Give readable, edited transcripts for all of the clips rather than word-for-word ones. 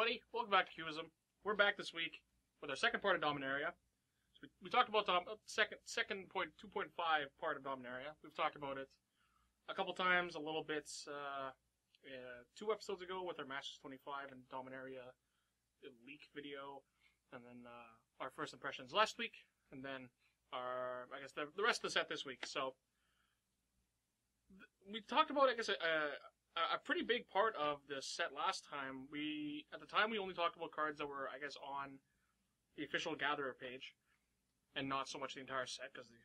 everybody. Welcome back to Cubism. We're back this week with our second part of Dominaria. So we talked about the second point, 2.5 part of Dominaria. We've talked about it a couple times, a little bit 2 episodes ago with our Masters 25 and Dominaria leak video, and then our first impressions last week, and then our, I guess, the rest of the set this week. So we talked about, I guess, a pretty big part of the set last time. At the time, we only talked about cards that were, I guess, on the official Gatherer page, and not so much the entire set, because the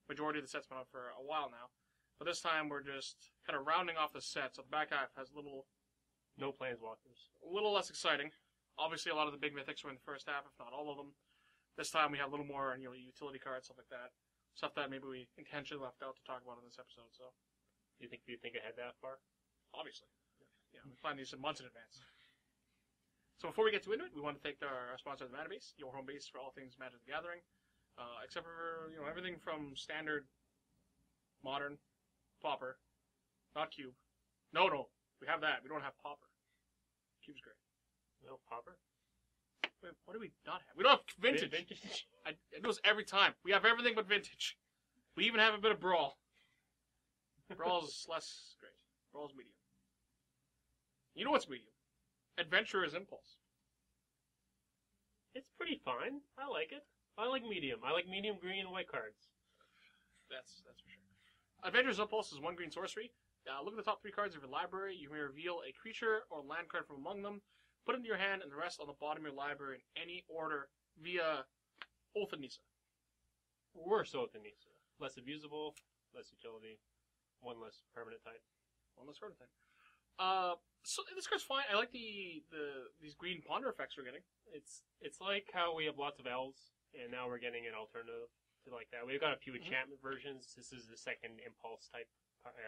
majority of the set's been out for a while now. But this time, we're just kind of rounding off the set, so the back half has no planeswalkers. A little less exciting. Obviously, a lot of the big mythics were in the first half, if not all of them. This time, we have a little more, utility cards, stuff like that. Stuff that maybe we intentionally left out to talk about in this episode. So, Do you think ahead that far? Obviously. Yeah, we plan these months in advance. So before we get into it, we want to thank our sponsor, the Mana Base, your home base for all things Magic the Gathering. Except for, everything from standard, modern, Pauper, not Cube. No, we have that. We don't have Pauper. Cube's great. No, Pauper? Wait, what do we not have? We don't have Vintage. Vintage? I do this every time. We have everything but Vintage. We even have a bit of Brawl. Brawl's less great. Brawl's medium. You know what's medium? Adventurer's Impulse. It's pretty fine. I like it. I like medium. I like medium green and white cards. That's for sure. Adventurer's Impulse is 1 green sorcery. Look at the top 3 cards of your library. You may reveal a creature or land card from among them. Put it into your hand and the rest on the bottom of your library in any order via Oath of Nissa. Worse Oath of Nissa. Less abusable, less utility, 1 less permanent type. 1 less permanent type. So this card's fine. I like these green ponder effects we're getting. It's like how we have lots of elves, and now we're getting an alternative to like that. We've got a few enchantment versions. This is the second impulse type.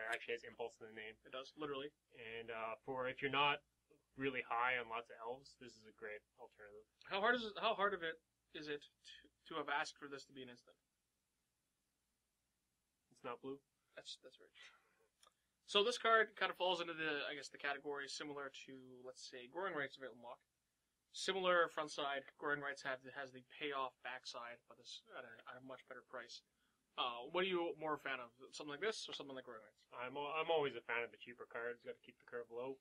Actually, has impulse in the name. It does, literally. And for if you're not really high on lots of elves, this is a great alternative. How hard is it to have asked for this to be an instant? It's not blue. That's very true. So this card kind of falls into the category similar to, let's say, Growing Rights of Lock. Similar front side. Growing Rights has the payoff backside, but this at a much better price. What are you more a fan of? Something like this or something like Growing Rights? I'm always a fan of the cheaper cards. Got to keep the curve low.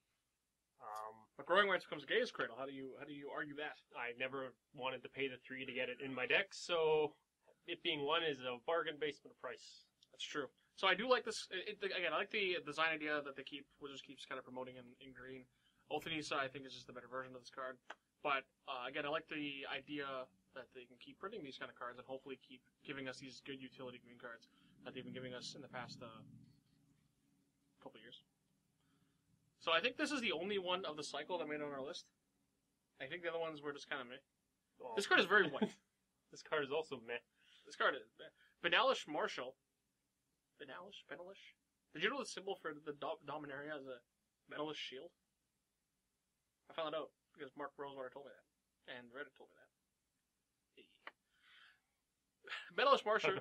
But Growing Rights becomes Gaea's Cradle. How do you argue that? I never wanted to pay the 3 to get it in my deck, so it being 1 is a bargain basement of price. That's true. So I do like this. Again, I like the design idea that Wizards keeps kind of promoting in green. Oath of Nissa, I think, is just the better version of this card. But again, I like the idea that they can keep printing these kind of cards and hopefully keep giving us these good utility green cards that they've been giving us in the past couple years. So I think this is the only one of the cycle that made it on our list. I think the other ones were just kind of meh. Well, this card is very white. This card is also meh. This card is meh. Benalish Marshall. Benalish? Did you know the symbol for the Dominaria is a Benalish shield? I found that out because Mark Rosewater told me that. And Reddit told me that. Benalish Marshall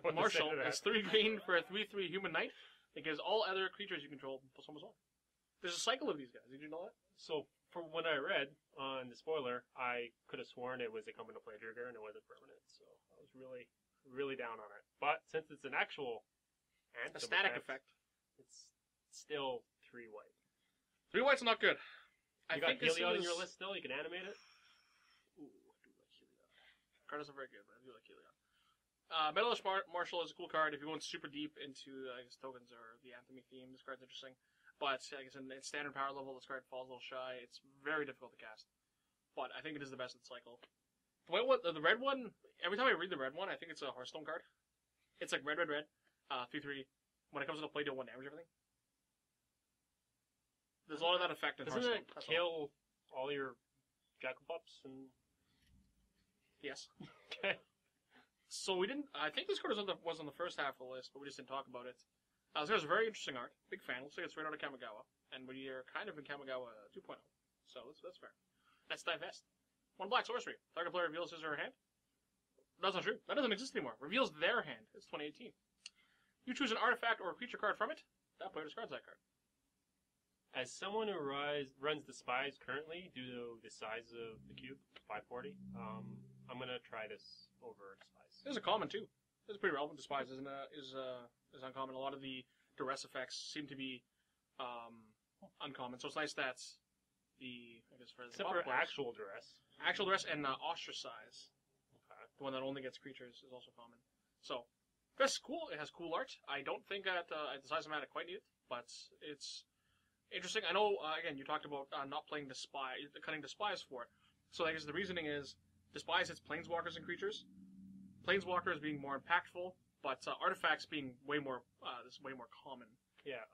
is 3 green for a 3/3 human knight. It gives all other creatures you control +1/+1. There's a cycle of these guys. Did you know that? So, from what I read on the spoiler, I could have sworn it was a coming to play trigger and it wasn't permanent. So, I was really, really down on it. But since it's an actual a static effect, it's still 3 white. 3 white's not good. You got Heliod in your list still? You can animate it? Ooh, I do like Heliod. Card isn't very good, but I do like Heliod. Benalish Marshall is a cool card if you're going super deep into, tokens or the Anthemy theme. This card's interesting. But, in standard power level, this card falls a little shy. It's very difficult to cast. But I think it is the best of the cycle. The red one, every time I read the red one, I think it's a Hearthstone card. It's like red, 3/3. When it comes into play, deal 1 damage everything. There's a lot of that effect in Hearthstone. Doesn't it kill all your Jackal-Pups and... Yes. Okay. So we didn't... I think this card was on the first half of the list, but we just didn't talk about it. This card's a very interesting art. Big fan. Looks like it's right out of Kamigawa. And we are kind of in Kamigawa 2.0. So that's fair. That's Divest. 1 black sorcery. Target player reveals his or her hand. That's not true. That doesn't exist anymore. Reveals their hand. It's 2018. You choose an artifact or a creature card from it. That player discards that card. As someone who runs Despise currently, due to the size of the cube, 540, I'm gonna try this over Despise. This is a common too. This is pretty relevant. Despise is uncommon. A lot of the duress effects seem to be uncommon, so it's nice that except for actual duress. Actual duress and ostracize. Okay. The one that only gets creatures is also common. So this is cool. It has cool art. I don't think at the size amount I quite need it, but it's interesting. I know, again, you talked about not playing Despise, cutting Despise for it. So I guess the reasoning is Despise hits Planeswalkers and creatures. Planeswalkers being more impactful, but artifacts being way more common. Yeah,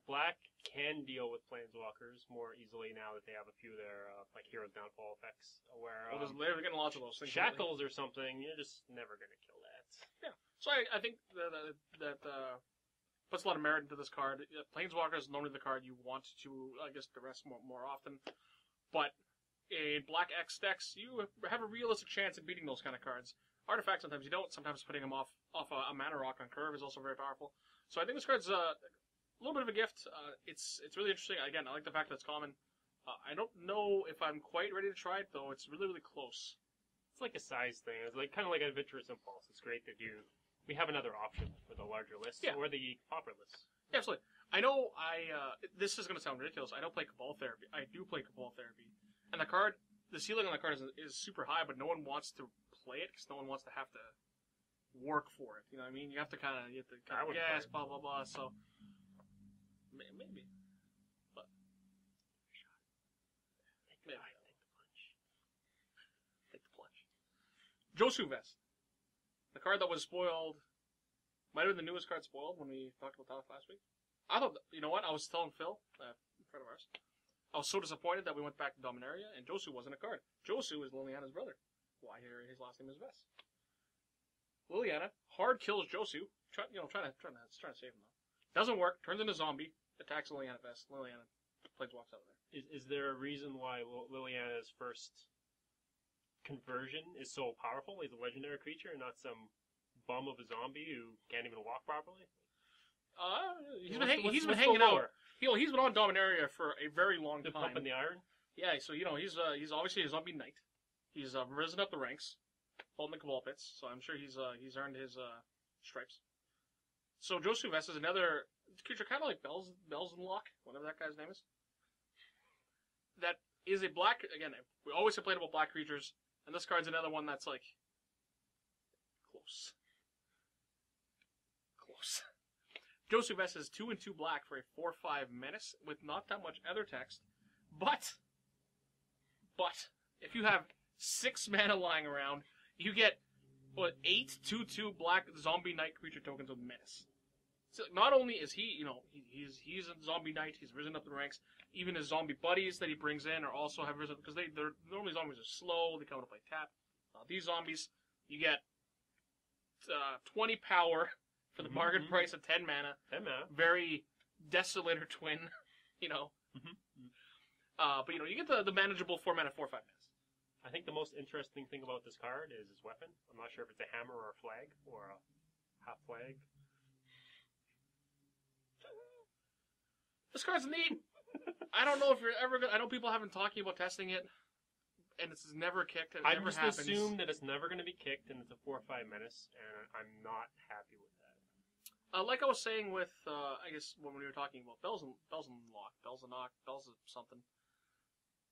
Black can deal with Planeswalkers more easily now that they have a few of their like Hero's Downfall effects. Where they're getting lots of those things. Shackles or something, you're just never gonna kill that. Yeah. So I think that puts a lot of merit into this card. Planeswalker is normally the card you want to, I guess, duress more often. But in Black X decks, you have a realistic chance at beating those kind of cards. Artifacts, sometimes you don't. Sometimes putting them off a mana rock on curve is also very powerful. So I think this card's a little bit of a gift. It's really interesting. Again, I like the fact that it's common. I don't know if I'm quite ready to try it, though. It's really close. It's like a size thing. It's like kind of like an Adventurous Impulse. It's great that we have another option with a larger list or the pauper list. Yeah, absolutely. I know this is going to sound ridiculous. I don't play Cabal Therapy. I do play Cabal Therapy. And the ceiling on the card is super high, but no one wants to play it because no one wants to have to work for it. You know what I mean? You have to kind of guess, blah, blah, blah. So, maybe. But, maybe. Take the plunge. Josie Vest. The card that was spoiled, might have been the newest card spoiled when we talked about that last week. I thought, you know what? I was telling Phil, a friend of ours, I was so disappointed that we went back to Dominaria and Josie wasn't a card. Josie is Liliana's brother. Why here his last name is Vest. Liliana hard kills Josie, trying to save him though. Doesn't work. Turns into a zombie. Attacks Liliana Vest. Liliana walks out of there. Is there a reason why Liliana's first conversion is so powerful? He's a legendary creature and not some bum of a zombie who can't even walk properly. He's been hanging out. He's been on Dominaria for a very long time. Pumping the iron. Yeah, so he's obviously a zombie knight. He's risen up the ranks, holding the Cabal Pits. So I'm sure he's earned his stripes. So Josie Vest is another creature, kind of like Belzenlock, whatever that guy's name is. That is a black. Again, we always complain about black creatures, and this card's another one that's like close. Josie Vest is 2/2 black for a 4/5 menace with not that much other text, but if you have 6 mana lying around, you get 8 2/2 black zombie knight creature tokens with menace. So not only is he, he's a zombie knight, he's risen up the ranks. Even his zombie buddies that he brings in are also have risen because they're normally zombies are slow. They come to play tap. These zombies, you get 20 power for the bargain price of 10 mana. 10 mana. Very Desolator twin, But you get the manageable 4 mana 4/5 menace. I think the most interesting thing about this card is his weapon. I'm not sure if it's a hammer or a flag or a half flag. This card's neat. I don't know if you're ever gonna. I know people have been talking about testing it, and it's never kicked. I just assume that it's never going to be kicked, and it's a 4/5 menace, and I'm not happy with that. Like I was saying with, I guess when we were talking about Belzenlock, something.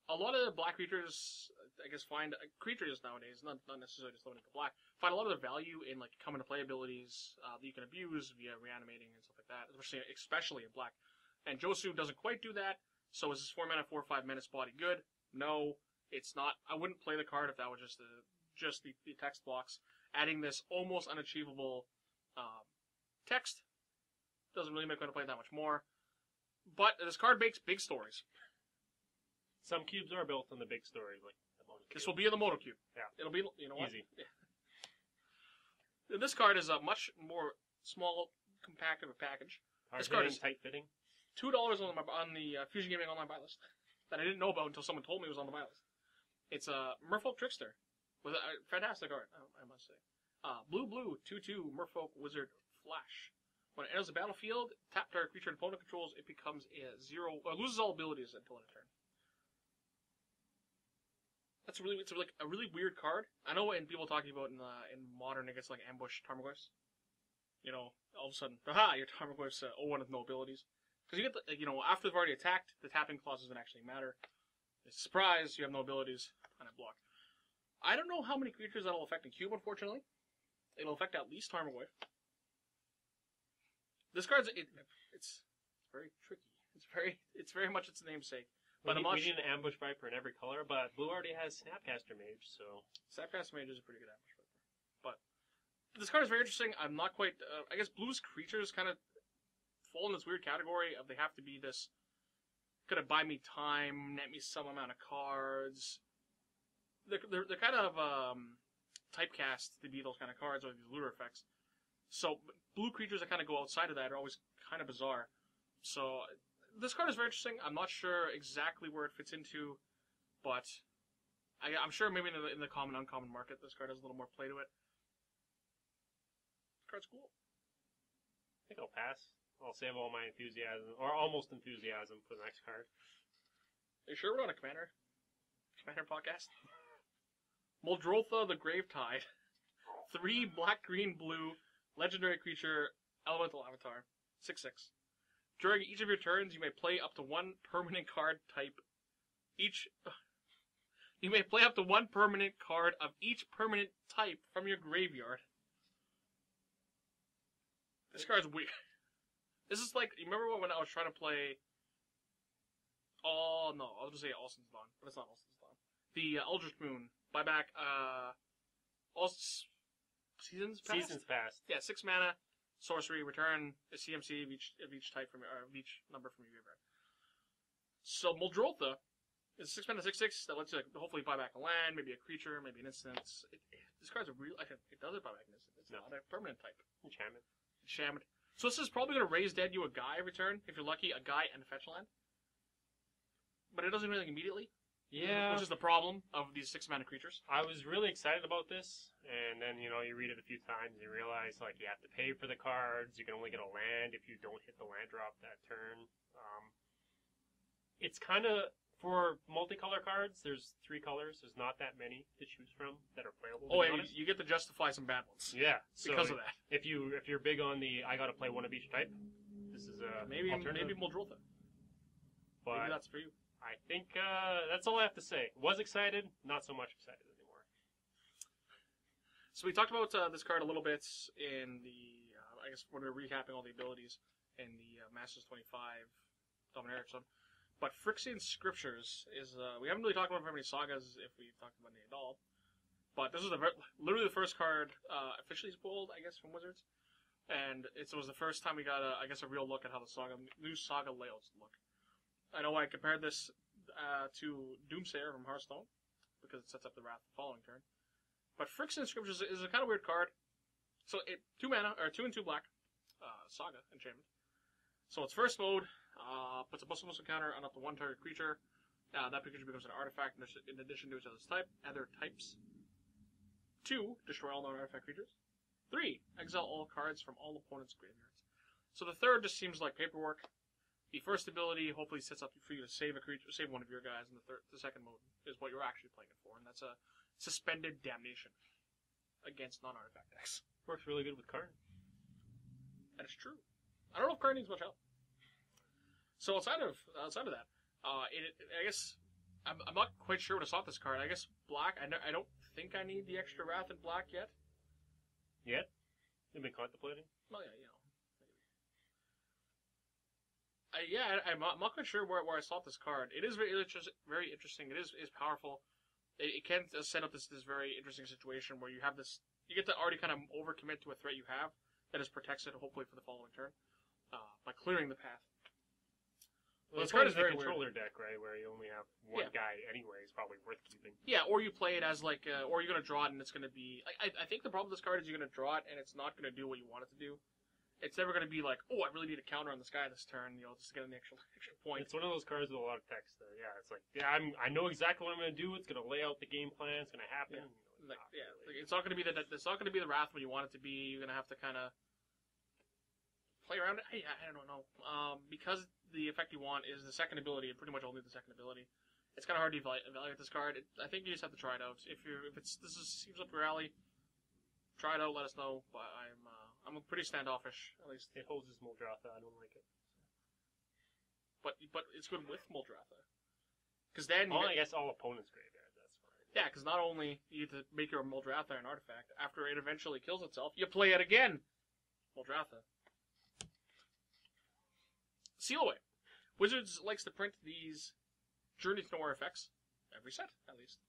A lot of black creatures, I guess, find creatures nowadays, not necessarily just limited to black, find a lot of their value in like come into play abilities that you can abuse via reanimating and stuff like that, especially in black. And Josu doesn't quite do that. So is his 4 mana 4/5 menace body good? No, it's not. I wouldn't play the card if that was just the text blocks. Adding this almost unachievable text doesn't really make me want to play that much more. But this card makes big stories. Some cubes are built on the big story, like the Moto Cube. This will be in the Moto Cube. Yeah. It'll be, you know what? Easy. Yeah. This card is a much more small, compact of a package. This card is tight fitting. $2 on the Fusion Gaming Online buy list that I didn't know about until someone told me it was on the buy list. It's a Merfolk Trickster with a fantastic art, I must say. Blue, 2/2 Merfolk Wizard Flash. When it enters the battlefield, tap target creature an opponent controls, it becomes a 0, or loses all abilities until end of turn. It's a really weird card. I know when people talking about in Modern, it gets like Ambush Tarmogoyfs. You know, all of a sudden, your Tarmogoyf's 0-1 with no abilities. Because you get after they've already attacked, the tapping clause doesn't actually matter. It's a surprise, you have no abilities, and I block. I don't know how many creatures that'll affect in Cube, unfortunately. It'll affect at least Tarmogoyf. This card's it's very tricky. It's very much its namesake. But we need an Ambush Viper in every color, but blue already has Snapcaster Mage, so Snapcaster Mage is a pretty good Ambush Viper. But this card is very interesting. I'm not quite. I guess blue's creatures kind of fall in this weird category of they have to be this. Gonna buy me time, net me some amount of cards. They're kind of typecast to be those kind of cards or these lure effects. So blue creatures that kind of go outside of that are always kind of bizarre. So this card is very interesting. I'm not sure exactly where it fits into, but I'm sure maybe in the common uncommon market this card has a little more play to it. This card's cool. I think I'll pass. I'll save all my enthusiasm, or almost enthusiasm, for the next card. Are you sure we're on a Commander podcast? Muldrotha the Gravetide. 3 black, green, blue, legendary creature, elemental avatar. 6/6. During each of your turns, you may play up to 1 permanent card type. You may play up to 1 permanent card of each permanent type from your graveyard. This card's weird. This is like, you remember when I was trying to play... Oh, no, I was going to say Alston's Dawn, but it's not Alston's Dawn. The Eldritch Moon. Buy back, Seasons Past? Seasons Past. Yeah, 6 mana, sorcery, return a CMC of each type from of each number from your graveyard. So Muldrotha is 6 mana, 6/6 that lets you hopefully buy back a land, maybe a creature, maybe an instant. This card's a real. It does buy back an instant. It's not a permanent type. Enchantment. So this is probably going to raise dead you a guy every turn. If you're lucky, a guy and a fetch land. But it doesn't do anything immediately. Yeah. Which is the problem of these 6 mana creatures. I was really excited about this, and then, you read it a few times and you realize, you have to pay for the cards. You can only get a land if you don't hit the land drop that turn. It's kind of, for multicolor cards, there's 3 colors. There's not that many to choose from that are playable. Oh, yeah, you get to justify some bad ones. Yeah. Because of that. If you're big on the, I gotta play 1 of each type, this is a maybe alternative. Muldrotha. But maybe that's for you. I think that's all I have to say. Was excited, not so much excited anymore. So we talked about this card a little bit in the, I guess when we were recapping all the abilities in the Masters 25 Dominaria episode. But Phyrexian Scriptures is, we haven't really talked about very many sagas if we've talked about any at all. But this was literally the first card officially spoiled, I guess, from Wizards. And it was the first time we got, a real look at how the new saga layouts look. I know I compared this to Doomsayer from Hearthstone, because it sets up the Wrath the following turn. But Phyrexian Scriptures is a kind of weird card. So 2 mana, or 2 and 2 black, Saga, enchantment. So its first mode, puts a +1/+1 counter on up to 1 target creature. That creature becomes an artifact in addition to its other types. 2, destroy all non-artifact creatures. 3, exile all cards from all opponents' graveyards. So the third just seems like paperwork. The first ability hopefully sets up for you to save a creature, save one of your guys, and the second mode is what you're actually playing it for, and that's a suspended damnation against non-artifact decks. Works really good with Karn. That is true. I don't know if Karn needs much help. So outside of that, I guess I'm not quite sure what to stop this card. I guess black. I don't think I need the extra Wrath in black yet. Yet? You've been contemplating? Well, yeah, I'm not quite sure where I saw this card. It is very interesting. It is powerful. It can set up this very interesting situation where you have this. You get to already kind of overcommit to a threat you have that is protected, hopefully for the following turn, by clearing the path. Well, this card is a controller deck, right, where you only have one guy anyway. Is probably worth keeping. Yeah, or you play it as or you're going to draw it and it's going to be. I think the problem with this card is you're going to draw it and it's not going to do what you want it to do. It's never going to be like, oh, I really need a counter on this guy this turn, just to get an extra point. It's one of those cards with a lot of text. It's like, I know exactly what I'm going to do. It's going to lay out the game plan. It's going to happen. It's not going to be the Wrath when you want it to be. You're going to have to kind of play around it? I don't know. Because the effect you want is the second ability, and pretty much only the second ability. It's kind of hard to evaluate this card. I think you just have to try it out. If seems up your alley, try it out. Let us know. But I'm pretty standoffish. At least It holds his Muldratha. I don't like it. But it's good with Muldratha. Because then I guess all opponents' graveyard. That's fine. yeah, because not only you get to make your Muldratha an artifact, after it eventually kills itself, you play it again. Muldratha. Seal Away. Wizards likes to print these Journey to Nowhere effects every set, at least.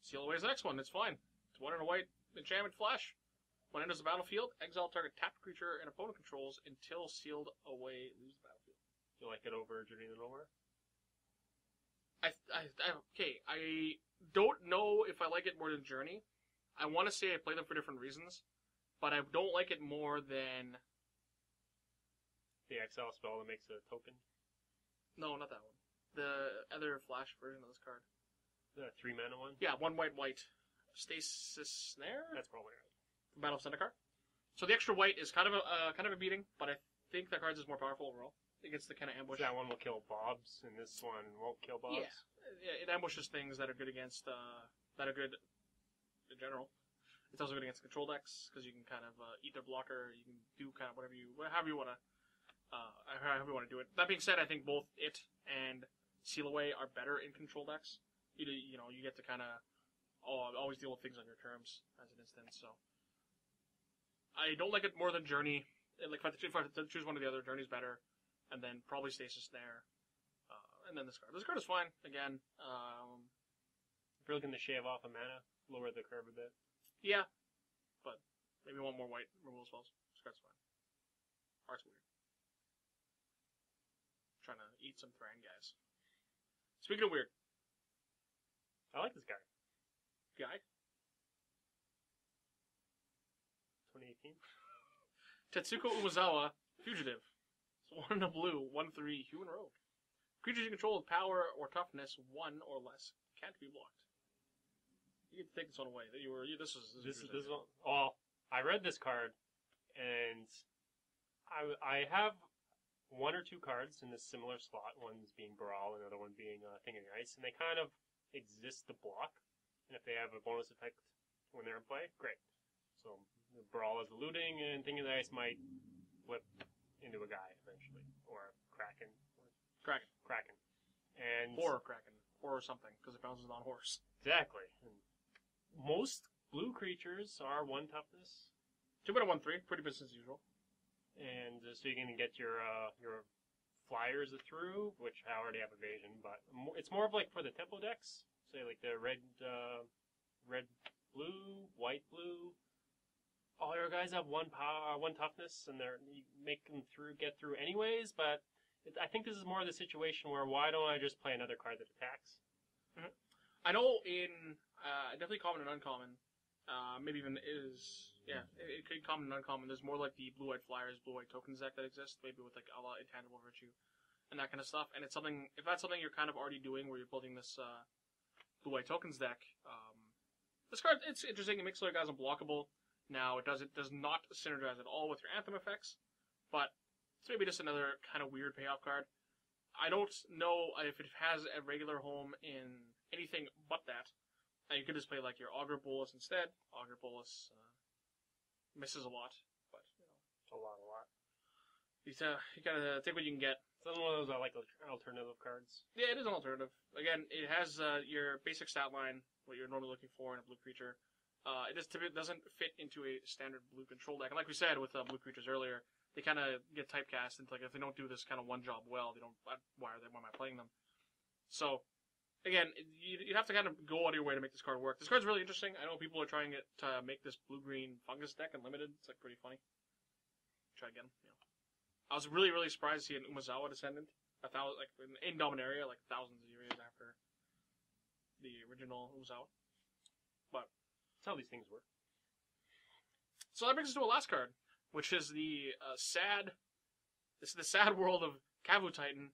Seal Away is the next one. It's fine. It's 1 and a white enchantment flash. When it enters the battlefield, exile target tapped creature and opponent controls until Sealed Away leaves the battlefield. You like it over Journey to Nowhere? Okay, I don't know if I like it more than Journey. I want to say I play them for different reasons, but I don't like it more than... The exile spell that makes a token? No, not that one. The other flash version of this card. The 3-mana one? Yeah, 1 white. Stasis Snare? That's probably right. Battle of Zendikar. So the extra white is kind of a beating, but I think that card is more powerful overall. Against the kind of ambush. That one will kill Bobs, and this one won't kill Bobs? Yeah, it ambushes things that are good against, that are good in general. It's also good against control decks, because you can kind of eat their blocker, you can do kind of however you want to do it. That being said, I think both it and Seal Away are better in control decks. You get to kind of always deal with things on your terms, as an instance, so. I don't like it more than Journey. Like, if I had to choose one or the other, Journey's better. And then probably Stasis Snare. And then this card. This card is fine, again. If you're looking to shave off a mana, lower the curve a bit. Yeah. But maybe one more white removal spells. This card's fine. Art's weird. Trying to eat some Thran, guys. Speaking of weird. I like this guy. Guy? 2018? Tetsuko Umezawa, Fugitive. It's 1 and a blue, 1/3, human rogue. Creatures you control with power or toughness 1 or less can't be blocked. You can take this one away. This is one. Oh, I read this card, and I have 1 or 2 cards in this similar slot. One's being Brawl, another one being Thing in the Ice, and they kind of exist to block. And if they have a bonus effect when they're in play, great. So the Brawl is looting, and Thing in the Ice might flip into a guy eventually, or a Kraken. Kraken. And Or Kraken. Or something, because it bounces on horse. Exactly. And most blue creatures are 1 toughness. 2 mana 1/3, pretty business as usual. And so you're going to get your flyers through, which I already have evasion, but it's more of like for the tempo decks. Say like the red, blue, white, blue. All your guys have 1 power, 1 toughness, and you make them get through anyways. But I think this is more of the situation where why don't I just play another card that attacks? Mm-hmm. I know in definitely common and uncommon, maybe even it could common and uncommon. There's more like the blue-white flyers, blue-white tokens deck that exists, maybe with like a lot intangible virtue and that kind of stuff. And it's something if that's something you're kind of already doing, where you're building this blue-white tokens deck. This card it's interesting. It makes other guys unblockable. Now it does not synergize at all with your Anthem effects, but it's maybe just another kind of weird payoff card. I don't know if it has a regular home in anything but that. You could just play like your Augur Bolus instead. Augur Bolus misses a lot, but a lot. You gotta take what you can get. It's one of those I like alternative cards. Yeah, it is an alternative. Again, it has your basic stat line, what you're normally looking for in a blue creature. It just doesn't fit into a standard blue control deck. And like we said with blue creatures earlier, they kind of get typecast into like if they don't do this kind of one job well, they don't. Why am I playing them? So again, you have to kind of go out of your way to make this card work. This card's really interesting. I know people are trying it to make this blue-green fungus deck unlimited. It's like pretty funny. Try again. I was really surprised to see an Umezawa descendant. In Dominaria, like thousands of years after the original Umezawa. But that's how these things work. So that brings us to a last card, which is the sad world of Kavu Titan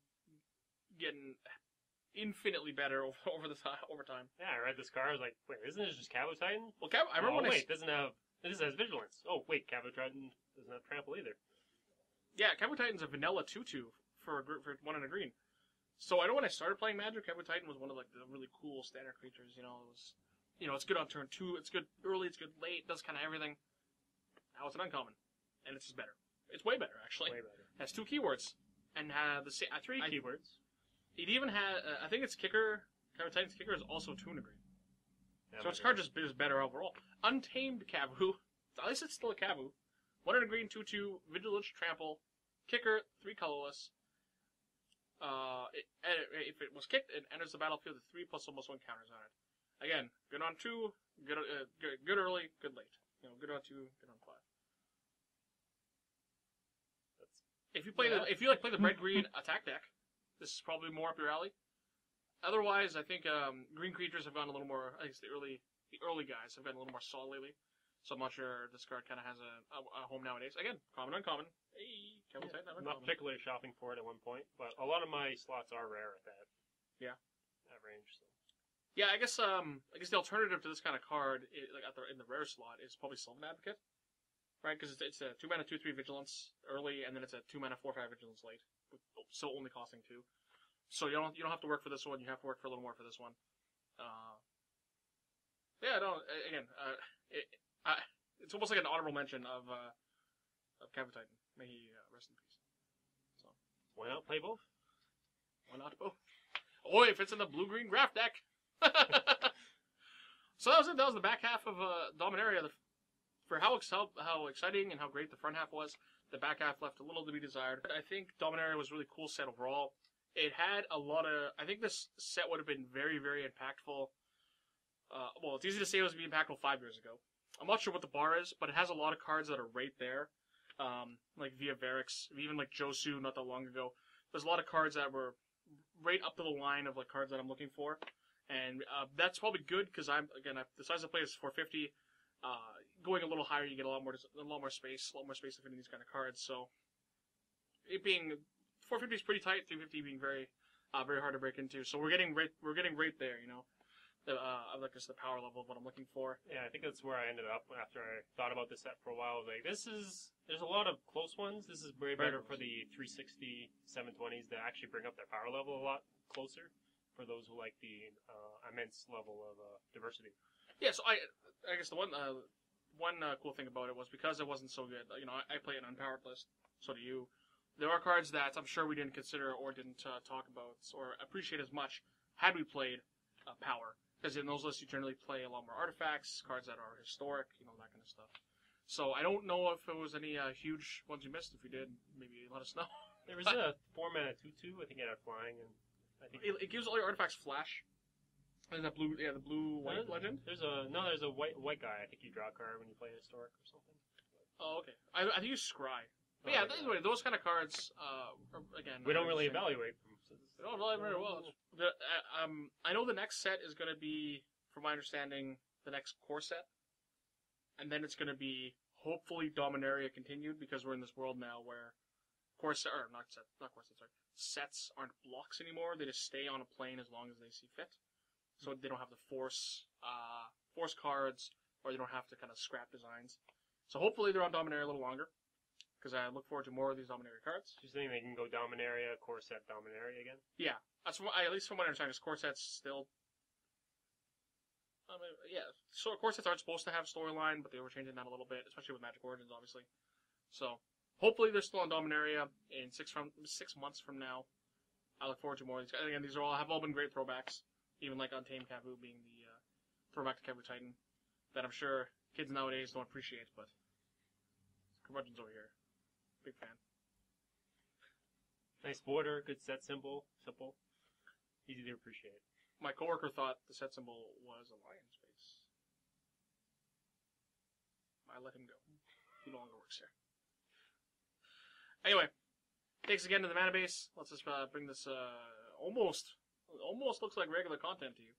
getting infinitely better over time. Yeah, I read this card. I was like, wait, isn't this just Kavu Titan? Well, I remember this has vigilance. Oh, wait, Kavu Titan doesn't have trample either. Yeah, Cowboy Titan's a vanilla 2/2 for 1 and a green. So I know when I started playing Magic, Cowboy Titan was one of like the really cool standard creatures. You know, it was, it's good on turn 2, it's good early, it's good late, it does kind of everything. Now it's an uncommon, and it's just better. It's way better actually. Way better. It has 2 keywords and the 3 keywords. It even had, I think its kicker, Cowboy Titan's kicker is also 2 and a green. Yeah, So its card just is better overall. Untamed Kavu, at least it's still a Kavu. 1 and a green, 2/2, Vigilance Trample, kicker, 3 colorless. If it was kicked, it enters the battlefield with 3 plus almost 1 counters on it. Again, good on 2, good early, good late. Good on 2, good on 5. If you play play the red green attack deck, this is probably more up your alley. Otherwise, I think green creatures have gone a little more. I guess the early guys have gotten a little more solid lately. So I'm not sure this card kind of has a home nowadays. Again, common, uncommon. Hey, Cowboy Titan, I'm not particularly shopping for it at one point, but a lot of my slots are rare at that. Yeah. That range. So. Yeah, I guess the alternative to this kind of card, in the rare slot, is probably Sylvan Advocate, right? Because it's a 2 mana 2/3 Vigilance early, and then it's a 2 mana 4/5 Vigilance late, so only costing 2. So you don't have to work for this one. You have to work for a little more for this one. It's almost like an honorable mention of Cowboy Titan. May he rest in peace. So why not play both? Why not both? Oh, if it's in the blue-green graph deck. So that was it. That was the back half of Dominaria. For how exciting and how great the front half was, the back half left a little to be desired. I think Dominaria was a really cool set overall. It had a lot of. I think this set would have been very, very impactful. Well, it's easy to say it was impactful 5 years ago. I'm not sure what the bar is, but it has a lot of cards that are right there. Like Via Varix, even like Josie not that long ago. There's a lot of cards that were right up to the line of like cards that I'm looking for. And that's probably good because the size of play is 450. Going a little higher, you get a lot more space to fit in these kind of cards. So it being 450 is pretty tight, 350 being very hard to break into. So we're getting right there, I like just the power level of what I'm looking for. Yeah, I think that's where I ended up after I thought about this set for a while. I was like, there's a lot of close ones. This is way better for the 360, 720s that actually bring up their power level a lot closer for those who like the immense level of diversity. Yeah, so I guess the one cool thing about it was because it wasn't so good. I play an unpowered list. So do you. There are cards that I'm sure we didn't consider or didn't talk about or appreciate as much had we played power. Because in those lists, you generally play a lot more artifacts, cards that are historic, that kind of stuff. So I don't know if there was any huge ones you missed. If you did, maybe let us know. There was a 4 mana 2/2. I think it had flying, and I think it gives all your artifacts flash. And that blue, the blue-white legend. There's a white guy. I think you draw a card when you play historic or something. Oh, okay. I think you scry. But anyway, those kind of cards, again... We don't really evaluate them. They don't evaluate very well. I know the next set is going to be, from my understanding, the next core set. And then it's going to be, hopefully, Dominaria continued, because we're in this world now where sets aren't blocks anymore. They just stay on a plane as long as they see fit. So they don't have to force cards, or they don't have to kind of scrap designs. So hopefully they're on Dominaria a little longer. Because I look forward to more of these Dominaria cards. Do you think they can go Dominaria, core set Dominaria again? Yeah. That's at least from what I understand, is core sets still... So core sets aren't supposed to have storyline, but they were changing that a little bit, especially with Magic Origins, obviously. So, hopefully they're still on Dominaria in 6 months from now. I look forward to more of these. Again, these have all been great throwbacks. Even like Untamed Kavu being the throwback to Cowboy Titan. That I'm sure kids nowadays don't appreciate, but... Curmudgeon's over here. Big fan. Nice border, good set symbol, simple, easy to appreciate. My coworker thought the set symbol was a lion's face. I let him go. He no longer works here. Anyway, thanks again to the mana base. Let's just bring this almost looks like regular content to you.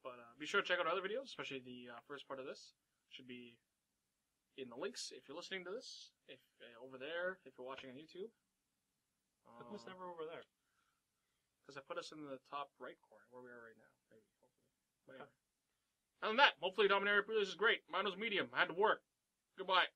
But be sure to check out other videos, especially the first part of this. Should be in the links if you're listening to this. If over there, if you're watching on YouTube. How come it's never over there? Because I put us in the top right corner, where we are right now. Maybe, hopefully. But anyway. Other than that, hopefully Dominaria Preludes is great. Mine was medium. I had to work. Goodbye.